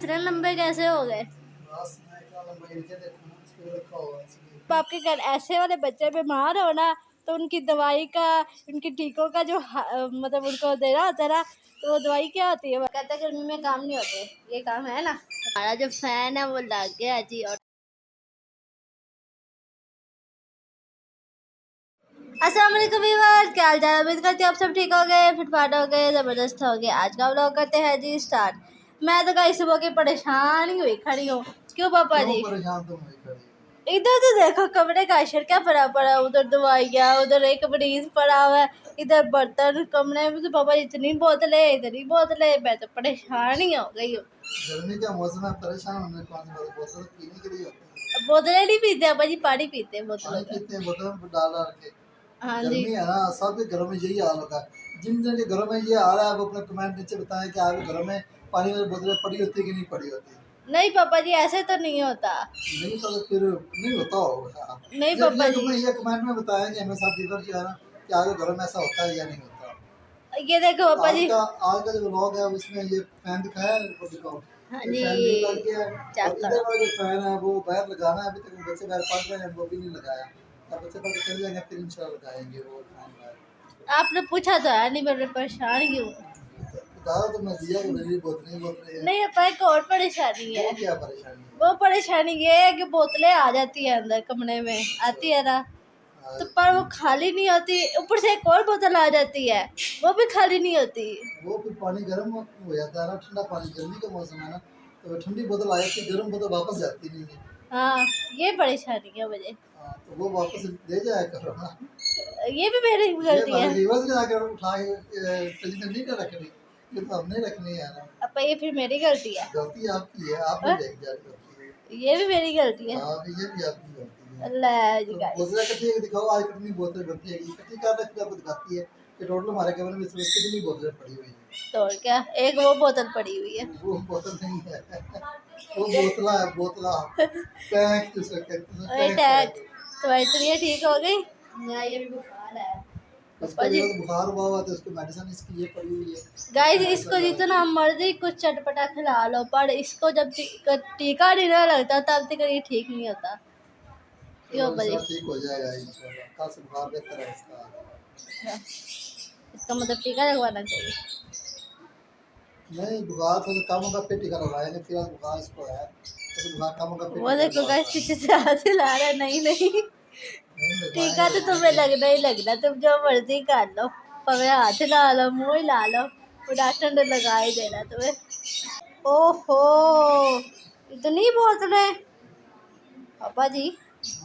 इतने लंबे कैसे हो गए? तो आपके घर ऐसे वाले बच्चे बीमार हो ना, तो उनकी दवाई का, उनकी टीकों का जो मतलब उनको देना होता है ना, तो वो दवाई क्या होती है? वो कहते हैं गर्मी में काम नहीं होते, ये काम है ना। हमारा जो फैन है वो लग गया जी। और अस्सलाम वालेकुम व्यूअर्स, क्या हाल चाल? उम्मीद करती हूँ आप सब ठीक हो गए, फिटफाट हो गए, ज़बरदस्त हो गए। आज का व्लॉग करते हैं जी स्टार्ट। मैं तो गाइस सुबह की परेशान ही हुई खड़ी हूँ। क्यों पापा जी? परेशान तुम हुई खड़ी? इधर तो देखो कमरे का अशर क्या पड़ा पड़ा, उधर दवाइयाँ, उधर एक मरीज पड़ा हुआ है, इधर बर्तन, कमरे में तो पापा इतनी बोतलें, इतनी बोतलें, मैं तो परेशान ही हो गई हूँ। गर्मी का मौसम है, परेशान होने कौन सी बात, बोतल पीने के लिए होती है। बोतलें नहीं पीते पापा जी, पानी पीते हैं बोतलों पानी का। पीते हैं बोतल में डाल डाल के। हाँ जी। गर्मी है ना, सबके घरों में यही हाल होता है। जिन जिन के घरों में ये हाल है वो अपना कमेंट नीचे बताएं कि आपके घरों में पानी वाली बोतलें पड़ी होती है कि नहीं पड़ी होती। नहीं पापा जी, ऐसे तो नहीं होता। नहीं तो फिर नहीं होता होगा। नहीं पापा जी, ये कमेंट में बताएं कि हमें सब व्यूअर जो है ना कि आपके घरों में ऐसा होता है या नहीं होता। ये देखो पापा जी। आज का जो व्लॉग है उसमें ये फैन दिखाया है, वो दिखाओ। हाँ ये जी, फैन भी लग गया है चेक और इधर करो। वाला जो फैन है वो बाहर लगाना है, अभी तक बच्चे बाहर पढ़ रहे हैं वो भी नहीं लगाया। अब बच्चे पढ़ के चले जाएंगे फिर इंशाल्लाह लगाएंगे वो फैन बाहर। आपने पूछा तो है नहीं, मैं परेशान क्यों? बताओ तो मैं दिया कि मेरी बोतलें हैं। नहीं पापा, एक और परेशानी है। वो क्या परेशानी है? वो परेशानी ये है कि बोतलें आ जाती है अंदर कमरे में, आती है ना, तो पर वो खाली नहीं होती, ऊपर से एक और बोतल आ जाती है, वो भी खाली नहीं होती। वो फिर पानी गर्म हो जाता है ना, ठंडा पानी, गर्मी का मौसम है ना, तो ठंडी बोतल आ जाती है, गर्म बोतल वापस जाती नहीं है। हाँ, ये परेशानी है मुझे। हाँ, तो वो वापस ले जाया करो ना। ये भी मेरी ये गलती है। रिवर्स में आकर उठा के फ्रिज में नहीं ना रखनी, ये तो हमने रखनी है ना। अब ये फिर मेरी गलती है। गलती आपकी है, आपने हाँ? लेके जा रही होती है। ये भी मेरी गलती है। हाँ, ये भी आपकी गलती है। अल्लाह जी तो गाइस। बोतलें इकट्ठी करके दिखाओ, आज कितनी बोतलें बनती है, इकट्ठी कर रखी आपको दिखाती है कि टोटल हमारे कमरे में इसमें कितनी बोतलें पड़ी हुई है। तो और क्या, एक वो बोतल पड़ी हुई है। वो बोतल नहीं है, वो बोतला है, बोतला टैंक जिसे कहते हैं, अरे टैंक पड़ा टैग, है। तुम्हारी तबीयत ठीक हो गई? ना, ये भी बुखार है उसका पापा जी। जो बुखार हुआ हुआ तो उसको मेडिसिन इसकी ये पड़ी हुई है। गाइस, इसको जितना मर्जी कुछ चटपटा खिला लो, पर इसको जब टीका नहीं ना लगता तब तक ये ठीक नहीं होता। क्यों चलो पापा जी? इंशाल्लाह ठीक हो जाएगा इंशाल्लाह, कल से बुखार बेहतर है इसका। अच्छा, इसका मतलब टीका लगवाना चाहिए। नहीं, बुखार थोड़ा कम होगा फिर टीका लगवाएंगे, फिर बुखार इसको है तो बुखार कम होगा फिर वो टीका देखो गाइस, लगवाएंगे। पीछे से हाथ हिला रहा है। नहीं नहीं, नहीं टीका लगवाएंगे तो तुम्हें लगवाएंगे। लगना ही लगना, तुम जो मर्जी कर लो, पवे हाथ हिला लो, मुंह हिला लो, वो डॉक्टर ने लगा ही देना तुम्हें। ओहो, इतनी बोतलें पापा जी।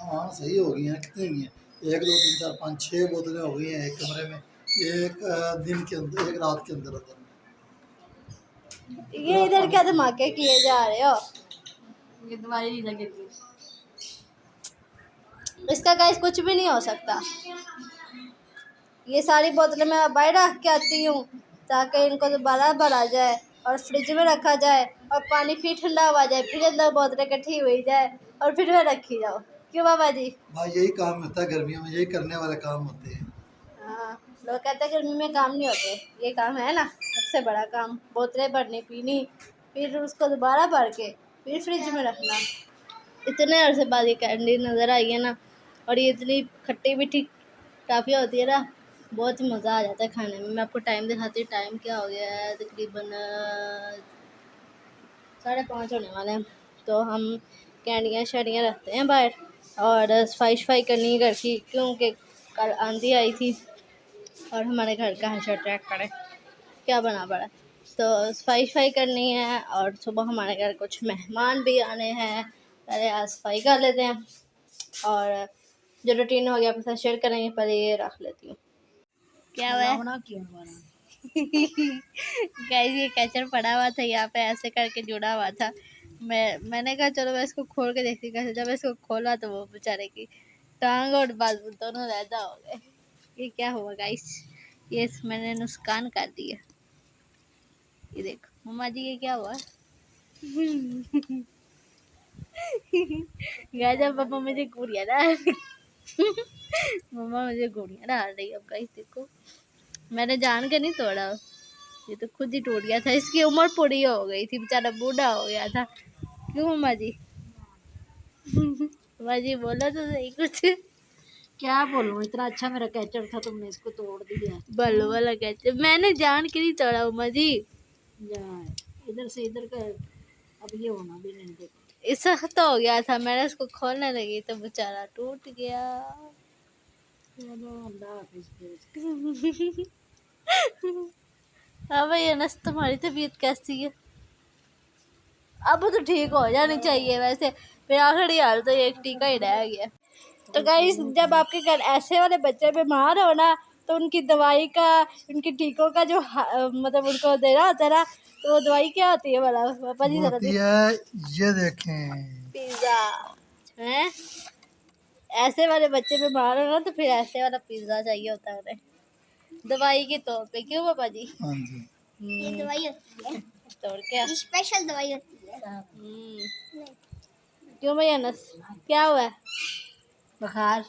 हाँ सही हो गई हैं, कितनी हुई हैं, 1 2 3 4 5 6 बोतलें हो गई हैं एक कमरे में, एक दिन के अंदर, एक रात के अंदर अंदर। ये इतना इधर पानी क्या पी धमाके लिया। किए जा रहे हो? ये दवाई नहीं लगेगी इसका गाइस, कुछ भी नहीं हो सकता। ये सारी बोतलें मैं बाहर रख के आती हूँ ताकि इनको दोबारा भरा जाए और फ्रिज में रखा जाए, और पानी फिर ठंडा हुआ जाए, फिर अंदर बोतलें इकट्ठी हुई जाए और फिर मैं रखी जाओ। क्यों बाबा जी? भाई यही काम होता है गर्मियों में, यही करने वाले काम होते हैं। हाँ, लोग कहते हैं गर्मी में काम नहीं होते, ये काम है ना सबसे बड़ा काम, बोतलें भरनी, पीनी, फिर उसको दोबारा भर के फिर फ्रिज में रखना। इतने अरसे बाद ये कैंडी नज़र आई है ना, और ये इतनी खट्टी मीठी टाफिया होती है ना, बहुत ही मज़ा आ जाता है खाने में। मैं आपको टाइम दिखाती हूँ, टाइम क्या हो गया है, तकरीबन 5:30 होने वाले हैं। तो हम कैंडियाँ शैंडियाँ रखते हैं बाहर, और सफाई करनी है घर की, क्योंकि कल आंधी आई थी और हमारे घर का हशर ट्रैक करे क्या बना पड़ा। तो सफाई करनी है, और सुबह हमारे घर कुछ मेहमान भी आने हैं, पहले आज सफाई कर लेते हैं, और जो रूटीन हो गया आपके साथ शेयर करेंगे। पहले ये रख लेती हूँ। क्या हुआ है? क्यों गाइस, ये कैचर पड़ा हुआ था यहाँ पे, ऐसे करके जुड़ा हुआ था। मैंने कहा चलो मैं इसको खोल के देखती हूँ कैसे। जब इसको खोला तो वो बेचारे की टांग और बाजू दोनों लहदा हो गए। ये क्या हुआ गाइस? ये मैंने नुकसान कर दिया। ये देखो मम्मा जी, ये क्या हुआ? गाइस, अब पापा मुझे गोलियां डाल मम्मा मुझे गोलियां डाल रही है। अब गाइस देखो, मैंने जान के नहीं तोड़ा। ये तो खुद ही टूट गया था, इसकी उम्र पूरी हो गई थी, बेचारा बूढ़ा हो गया था। क्यों मम्मा जी? मम्मा जी बोलो तो सही कुछ। क्या बोलूं, इतना अच्छा मेरा कैचर था, तुमने इसको तोड़ दिया। बल्लो वाला कहते, मैंने जान के नहीं तोड़ा मम्मा जी। इधर से इधर का अब ये होना भी नहीं दे। इसका तो हो गया था, मैंने उसको खोलने लगी तो बेचारा टूट गया। चलो अल्लाह हाफिज फिर। हाँ भाई अनस, तुम्हारी तबीयत कैसी है? अब तो ठीक हो जानी चाहिए वैसे, फिर आखिरी हाल तो एक टीका ही रह गया। तो गाइस, जब आपके घर ऐसे वाले बच्चे बीमार हो ना, तो उनकी दवाई का, उनके टीकों का जो मतलब उनको देना होता है ना, तो वो दवाई क्या होती है वाला पापा जी? वो जरा होती है, ये देखें, पिज्जा है। ऐसे वाले बच्चे बीमार हो ना, तो फिर ऐसे वाला पिज्जा चाहिए होता है उन्हें दवाई के तौर पे। क्यों पापा जी? हाँ जी, ये दवाई होती है तो और क्या, स्पेशल दवाई होती है। क्यों भैया अनस, क्या हुआ है? बुखार।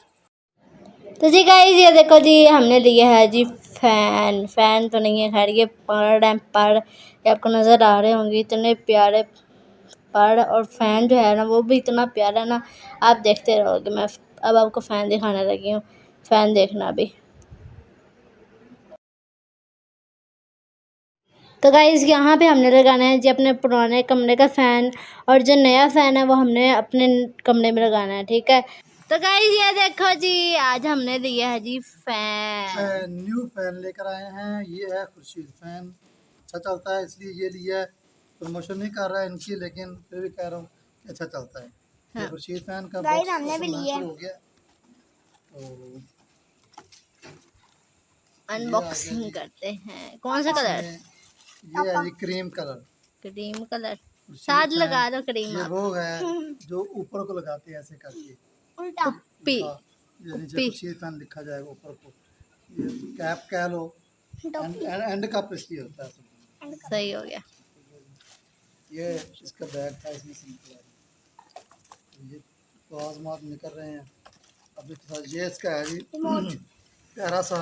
तो जी गाइस, ये देखो जी, हमने लिया है जी फैन। फैन तो नहीं है खैर, ये पर्ड है, पर्ड ये आपको नज़र आ रहे होंगे, इतने प्यारे पर्ड। और फैन जो है ना, वो भी इतना प्यारा ना, आप देखते रहोगे। मैं अब आपको फ़ैन दिखाने लगी हूँ, फ़ैन देखना अभी। तो गाइस, यहाँ पे हमने लगाना है जी अपने पुराने कमरे का फ़ैन, और जो नया फ़ैन है वो हमने अपने कमरे में लगाना है, ठीक है। तो गाइस, ये देखो जी, आज हमने लिया है जी फ़ैन। न्यू फैन लेकर आए हैं। ये है खुर्शीद फैन, अच्छा चलता है इसलिए ये लिया है। प्रमोशन नहीं कर रहा है इनकी, लेकिन फिर भी कह रहा हूँ कि अच्छा चलता है। ये हाँ खुर्शीद फैन का गाइस, बॉक्स हमने भी लिया शुरू हो गया। तो ये आ गया अनबॉक्सिंग जी, करते हैं। कौन सा कलर? इसमें ये है जी cream colour. Cream colour. Khurshid साथ फैन, लगा दो क्रीम ये आप। वो है जो ऊपर को लगाते हैं ऐसे करके, उल्टा पी उल्टा। ये नीचे पी खुर्शीद फैन लिखा जाएगा ऊपर को, ये कैप कह लो, एंड कप इसलिए होता है। सही हो गया। ये इसका बैग था, इसमें से निकला है। ये आवाज़ निकल रहे हैं अभी के साथ। ये इसका है जी प्यारा सा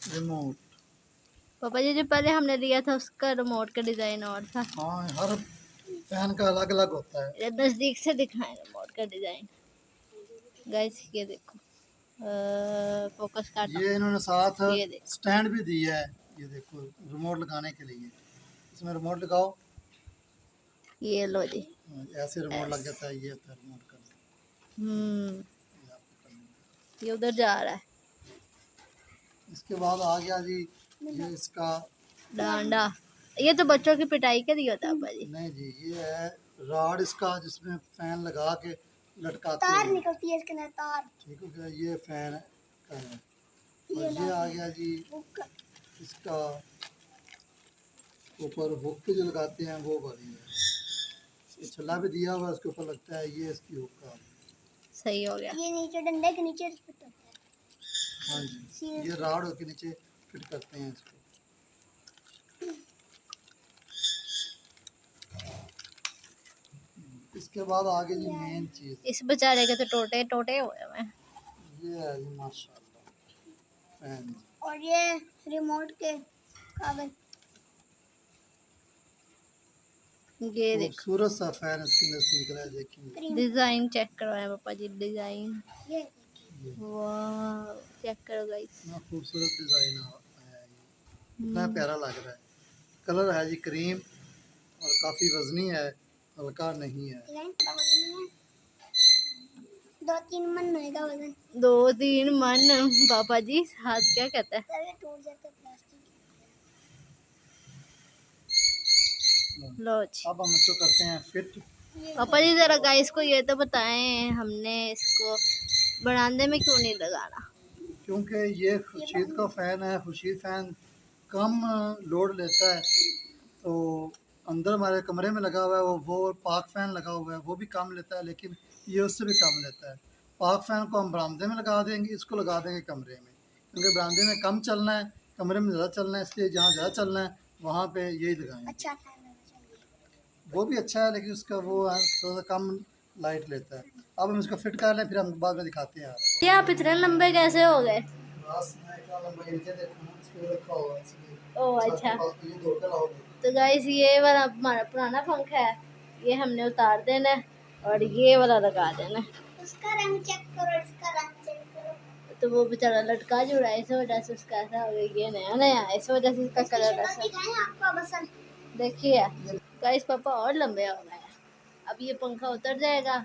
रिमोट। पापा जी, जो पहले हमने लिया था उसका रिमोट का डिज़ाइन और था। हाँ, हर फैन का अलग अलग होता है। ये नज़दीक से दिखाएं रिमोट का डिज़ाइन। गाइस ये देखो, फोकस काटो। ये इन्होंने साथ ये देखो, स्टैंड भी दिया है, ये देखो रिमोट लगाने के लिए। इसमें रिमोट लगाओ, ये लो जी। ऐसे रिमोट लग ऐसे। जाता है। ये होता है रिमोट का, ये आपको करना है। ये उधर जा रहा है इसके बाद आ गया जी ये इसका, डांडा। ये तो बच्चों की पिटाई के लिए होता है पापा जी। नहीं जी, ये है रॉड इसका, जिसमें फैन लगा के लटकाते तार हैं। निकलती है इसके अंदर, तार। ठीक हो गया, ये फैन का है। और ये आ गया जी इसका ऊपर हुक पे जो लगाते हैं वो वाली है। ये छल्ला भी दिया हुआ है, उसके ऊपर लगता है, ये इसकी हुक का। सही हो गया। ये नीचे डंडे के नीचे फिट होता है। हाँ जी, ये रॉड के नीचे फिट करते हैं इसको। इसके बाद आ गई जी मेन चीज़, इस बेचारे के तो टोटे टोटे हुए हैं। ये है जी माशाल्लाह फैन। और ये रिमोट के कागज, ये देखो खूबसूरत सा फैन इसके अंदर से निकला है, देखिए। डिजाइन चेक करो है पापा जी, डिजाइन। वाह, चेक करो गाइस। इतना खूबसूरत डिज़ाइन है, इतना प्यारा लग रहा है। कलर है जी क्रीम, और काफ़ी वजनी है, हल्का नहीं है। 2-3 मन होएगा वजन। 2-3 मन पापा जी, हाथ क्या कहता है? टूट जाता है प्लास्टिक। लो जी। अब हम इसको करते हैं फिट। पापा जी, जरा गाइस को ये तो बताएं, हमने इसको बरामदे में क्यों नहीं लगाना? क्योंकि ये खुर्शीद का फ़ैन है, खुर्शीद फ़ैन कम लोड लेता है। तो अंदर हमारे कमरे में लगा हुआ है वो पाक फ़ैन लगा हुआ है, वो भी कम लेता है, लेकिन ये उससे भी कम लेता है। पाक फ़ैन को हम बरामदे में लगा देंगे, इसको लगा देंगे कमरे में, क्योंकि बरामदे में कम चलना है, कमरे में ज़्यादा चलना है, इसलिए जहाँ ज़्यादा चलना है वहाँ पे यही लगाएंगे। अच्छा, वो भी अच्छा है, लेकिन उसका वो है थोड़ा सा कम लाइट लेता है। अब हम इसको फिट कर लें, फिर हम बाद में दिखाते हैं आपको। ये आप इतने लंबे कैसे हो गए? बस मैं इतना लंबा ये देखो ना, इसको रखा हुआ है इसलिए। ओह अच्छा। ये धोकर आओगे। तो गाइस ये वाला हमारा पुराना पंखा है, ये हमने उतार देना है और ये वाला लगा देना है। उसका रंग चेक करो, इसका रंग चेक करो। तो वो बेचारा लटका जुड़ा है, इस वजह से उसका ऐसा हो गया। ये नया नया है, इस वजह से इसका कलर ऐसा। दिखाएं आपको पसंद। देखिए गाइस पापा और लंबे हो गए हैं। अब ये पंखा उतर जाएगा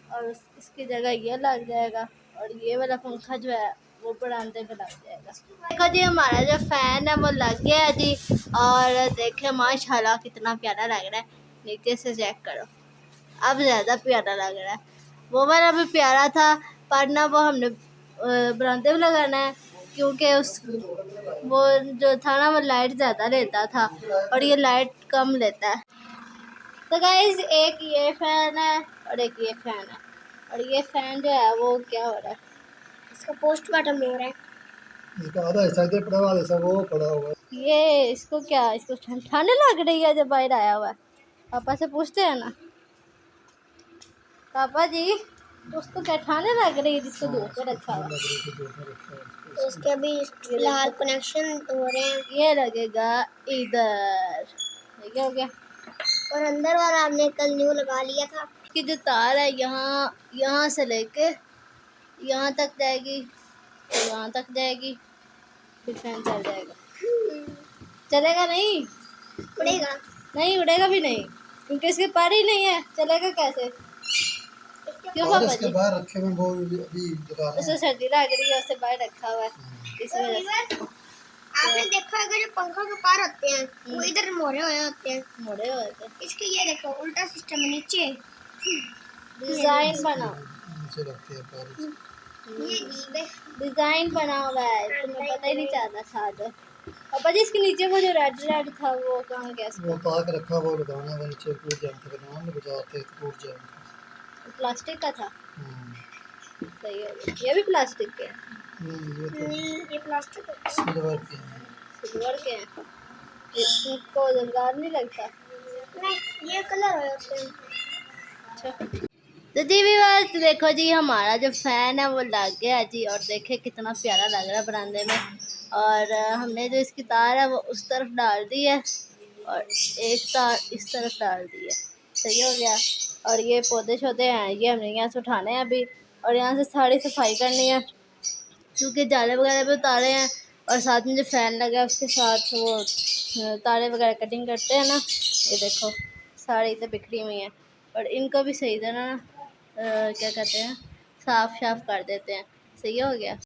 और इसकी जगह ये लग जाएगा और ये वाला पंखा जो है वो बरामदे पे लग जाएगा। देखो जी हमारा जो फैन है वो लग गया है जी, और देखे माशाल्लाह कितना प्यारा लग रहा है। नीचे से चेक करो, अब ज़्यादा प्यारा लग रहा है। वो वाला भी प्यारा था पर ना वो हमने बरामदे में लगाना है, क्योंकि उस वो जो था ना वो लाइट ज़्यादा लेता था और ये लाइट कम लेता है। तो गाइस एक ये फ़ैन है और एक ये फ़ैन है, और ये फ़ैन जो है वो क्या हो रहा है, इसका पोस्ट बटन हो रहा है। इसका आधा हिस्सा इधर पड़ा हुआ है, हिस्सा वो पड़ा हुआ है। ये इसको क्या, इसको ठंड लग रही है जब बाहर आया हुआ है। पापा से पूछते हैं ना, पापा जी उसको क्या ठंड लग रही है जिसको धूप पे रखा हुआ है। तो इसके अभी फिलहाल कनेक्शन हो रहे हैं ये लगेगा इधर, ठीक हो गया। और अंदर वाला हमने कल न्यू लगा लिया था। कि जो तार है यहाँ से लेके यहाँ तक जाएगी, तो यहाँ तक जाएगी, फिर फैन चल जाएगा। चलेगा नहीं, उड़ेगा नहीं उड़ेगा भी नहीं, क्योंकि इसके पैर ही नहीं है, चलेगा कैसे। क्यों और पापा इसके जी, बाहर रखे हुए वो अभी जला रहे उसे हैं। सर्दी लग रही है, उसे बाहर रखा हुआ है इस वजह से। आपने देखा होगा जो पंखा के पार होते हैं वो इधर मोड़े हुए होते हैं। मुड़े हुए थे। इसके ये देखो उल्टा सिस्टम है नीचे। डिजाइन बनाओ, नीचे रखे हैं पैर। ये जीब है। डिजाइन बना हुआ है, तुम्हें पता ही नहीं चलता था। पापा जी इसके नीचे वो जो रेड रेड था वो कहाँ गया इसका? वो ताक रखा वो लगाना है, वो नीचे टूट जाए तो नाम नहीं बजाते टूट जाए। प्लास्टिक का था, हम्म। सही है। ये भी प्लास्टिक के हैं, नहीं ये तो नहीं ये प्लास्टिक होता है। सिल्वर के हैं। सिल्वर के हैं, इसको जंगार नहीं लगता। नहीं ये कलर होते हैं। अच्छा तो जी व्यूअर्स देखो जी हमारा जो फैन है वो लग गया जी, और देखे कितना प्यारा लग रहा है बरामदे में। और हमने जो इसकी तार है वो उस तरफ डाल दी है और एक तार इस तरफ डाल दी है, सही हो गया। और ये पौधे शौधे हैं ये हमने यहाँ से उठाने हैं अभी, और यहाँ से सारी सफाई करनी है, क्योंकि जाले वगैरह भी उतारे हैं और साथ में जो फ़ैन लगा है उसके साथ वो तारे वगैरह कटिंग करते हैं ना, ये देखो सारी तो बिखरी हुई हैं, और इनको भी सही तरह क्या कहते हैं साफ कर देते हैं, सही हो गया।